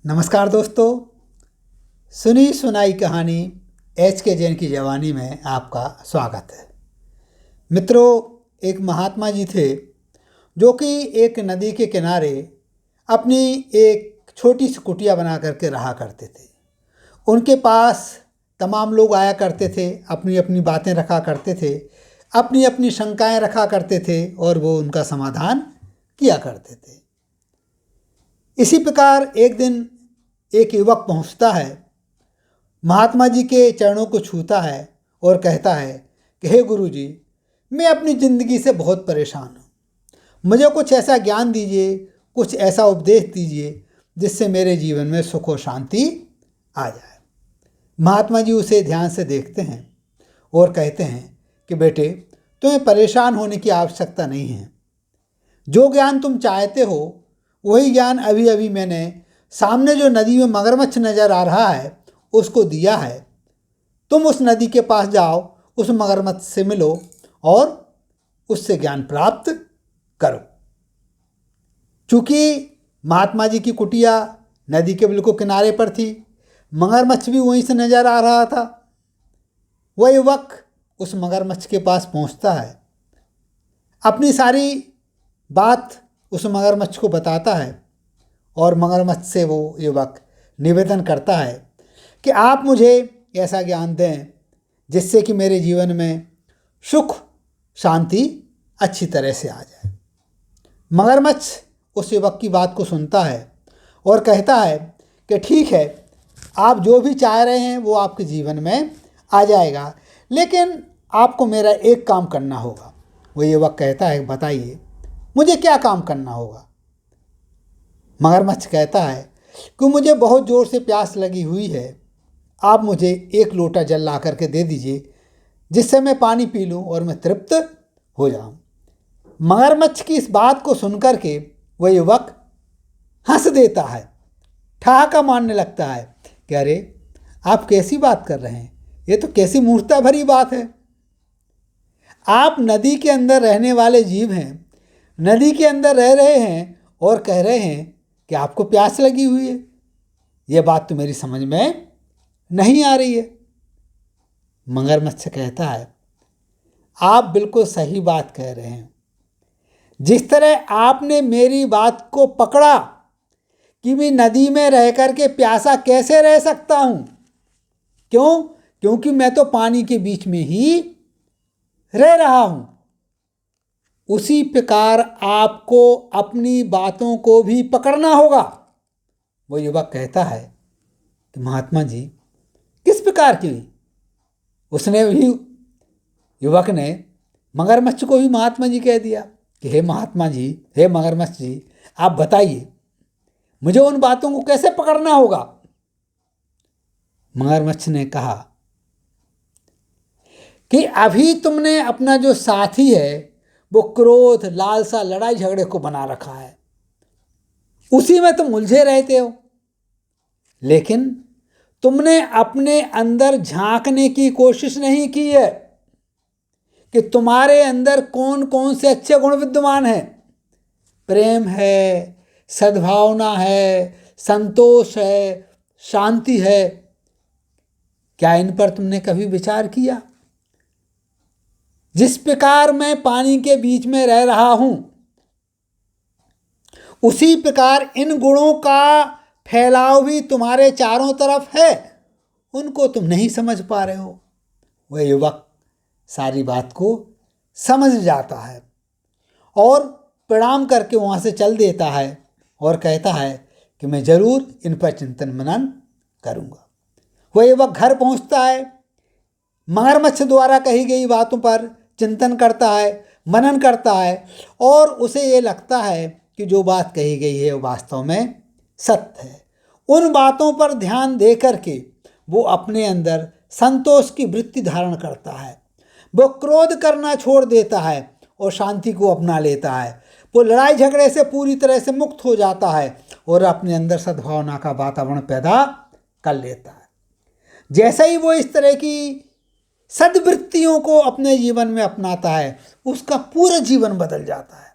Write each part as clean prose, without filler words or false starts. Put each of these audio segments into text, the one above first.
नमस्कार दोस्तों, सुनी सुनाई कहानी एच के जैन की जवानी में आपका स्वागत है। मित्रों, एक महात्मा जी थे जो कि एक नदी के किनारे अपनी एक छोटी सी कुटिया बना करके रहा करते थे। उनके पास तमाम लोग आया करते थे, अपनी अपनी बातें रखा करते थे, अपनी अपनी शंकाएं रखा करते थे और वो उनका समाधान किया करते थे। इसी प्रकार एक दिन एक युवक पहुंचता है, महात्मा जी के चरणों को छूता है और कहता है कि हे गुरु जी, मैं अपनी ज़िंदगी से बहुत परेशान हूँ, मुझे कुछ ऐसा ज्ञान दीजिए, कुछ ऐसा उपदेश दीजिए जिससे मेरे जीवन में सुख और शांति आ जाए। महात्मा जी उसे ध्यान से देखते हैं और कहते हैं कि बेटे, तुम्हें परेशान होने की आवश्यकता नहीं है। जो ज्ञान तुम चाहते हो वही ज्ञान अभी अभी मैंने सामने जो नदी में मगरमच्छ नज़र आ रहा है उसको दिया है। तुम उस नदी के पास जाओ, उस मगरमच्छ से मिलो और उससे ज्ञान प्राप्त करो। चूँकि महात्मा जी की कुटिया नदी के बिल्कुल किनारे पर थी, मगरमच्छ भी वहीं से नज़र आ रहा था। वह युवक उस मगरमच्छ के पास पहुंचता है, अपनी सारी बात उस मगरमच्छ को बताता है और मगरमच्छ से वो युवक निवेदन करता है कि आप मुझे ऐसा ज्ञान दें जिससे कि मेरे जीवन में सुख शांति अच्छी तरह से आ जाए। मगरमच्छ उस युवक की बात को सुनता है और कहता है कि ठीक है, आप जो भी चाह रहे हैं वो आपके जीवन में आ जाएगा, लेकिन आपको मेरा एक काम करना होगा। वो युवक कहता है, बताइए मुझे क्या काम करना होगा। मगरमच्छ कहता है कि मुझे बहुत ज़ोर से प्यास लगी हुई है, आप मुझे एक लोटा जल ला करके दे दीजिए जिससे मैं पानी पी लूँ और मैं तृप्त हो जाऊँ। मगरमच्छ की इस बात को सुनकर के वह युवक हंस देता है, ठहाका मारने लगता है कि अरे आप कैसी बात कर रहे हैं, ये तो कैसी मूर्खता भरी बात है। आप नदी के अंदर रहने वाले जीव हैं, नदी के अंदर रह रहे हैं और कह रहे हैं कि आपको प्यास लगी हुई है। ये बात तो मेरी समझ में नहीं आ रही है। मगरमच्छ कहता है, आप बिल्कुल सही बात कह रहे हैं। जिस तरह आपने मेरी बात को पकड़ा कि मैं नदी में रह कर के प्यासा कैसे रह सकता हूँ, क्योंकि मैं तो पानी के बीच में ही रह रहा हूँ, उसी प्रकार आपको अपनी बातों को भी पकड़ना होगा। वो युवक कहता है कि महात्मा जी, किस प्रकार की? उसने भी, युवक ने मगरमच्छ को भी महात्मा जी कह दिया कि हे महात्मा जी, हे मगरमच्छ जी, आप बताइए मुझे उन बातों को कैसे पकड़ना होगा। मगरमच्छ ने कहा कि अभी तुमने अपना जो साथी है वो क्रोध, लालसा, लड़ाई झगड़े को बना रखा है, उसी में तुम उलझे रहते हो, लेकिन तुमने अपने अंदर झांकने की कोशिश नहीं की है कि तुम्हारे अंदर कौन कौन से अच्छे गुण विद्यमान हैं। प्रेम है, सद्भावना है, संतोष है, शांति है। क्या इन पर तुमने कभी विचार किया? जिस प्रकार मैं पानी के बीच में रह रहा हूं, उसी प्रकार इन गुणों का फैलाव भी तुम्हारे चारों तरफ है, उनको तुम नहीं समझ पा रहे हो। वह युवक सारी बात को समझ जाता है और प्रणाम करके वहाँ से चल देता है और कहता है कि मैं ज़रूर इन पर चिंतन मनन करूँगा। वह युवक घर पहुँचता है, मगरमच्छ द्वारा कही गई बातों पर चिंतन करता है, मनन करता है और उसे ये लगता है कि जो बात कही गई है वो वास्तव में सत्य है। उन बातों पर ध्यान दे करके वो अपने अंदर संतोष की वृत्ति धारण करता है, वो क्रोध करना छोड़ देता है और शांति को अपना लेता है। वो लड़ाई झगड़े से पूरी तरह से मुक्त हो जाता है और अपने अंदर सद्भावना का वातावरण पैदा कर लेता है। जैसे ही वो इस तरह की सद्वृत्तियों को अपने जीवन में अपनाता है, उसका पूरा जीवन बदल जाता है।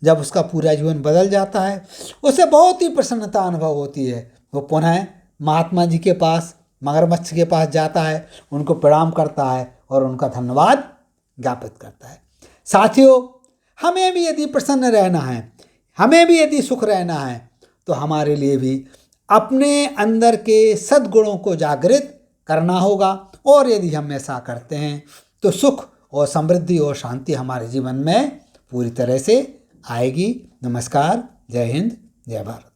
जब उसका पूरा जीवन बदल जाता है, उसे बहुत ही प्रसन्नता अनुभव होती है। वो पुनः महात्मा जी के पास, मगरमच्छ के पास जाता है, उनको प्रणाम करता है और उनका धन्यवाद ज्ञापित करता है। साथियों, हमें भी यदि प्रसन्न रहना है, हमें भी यदि सुख रहना है, तो हमारे लिए भी अपने अंदर के सद्गुणों को जागृत करना होगा। और यदि हम ऐसा करते हैं तो सुख और समृद्धि और शांति हमारे जीवन में पूरी तरह से आएगी। नमस्कार, जय हिंद, जय भारत।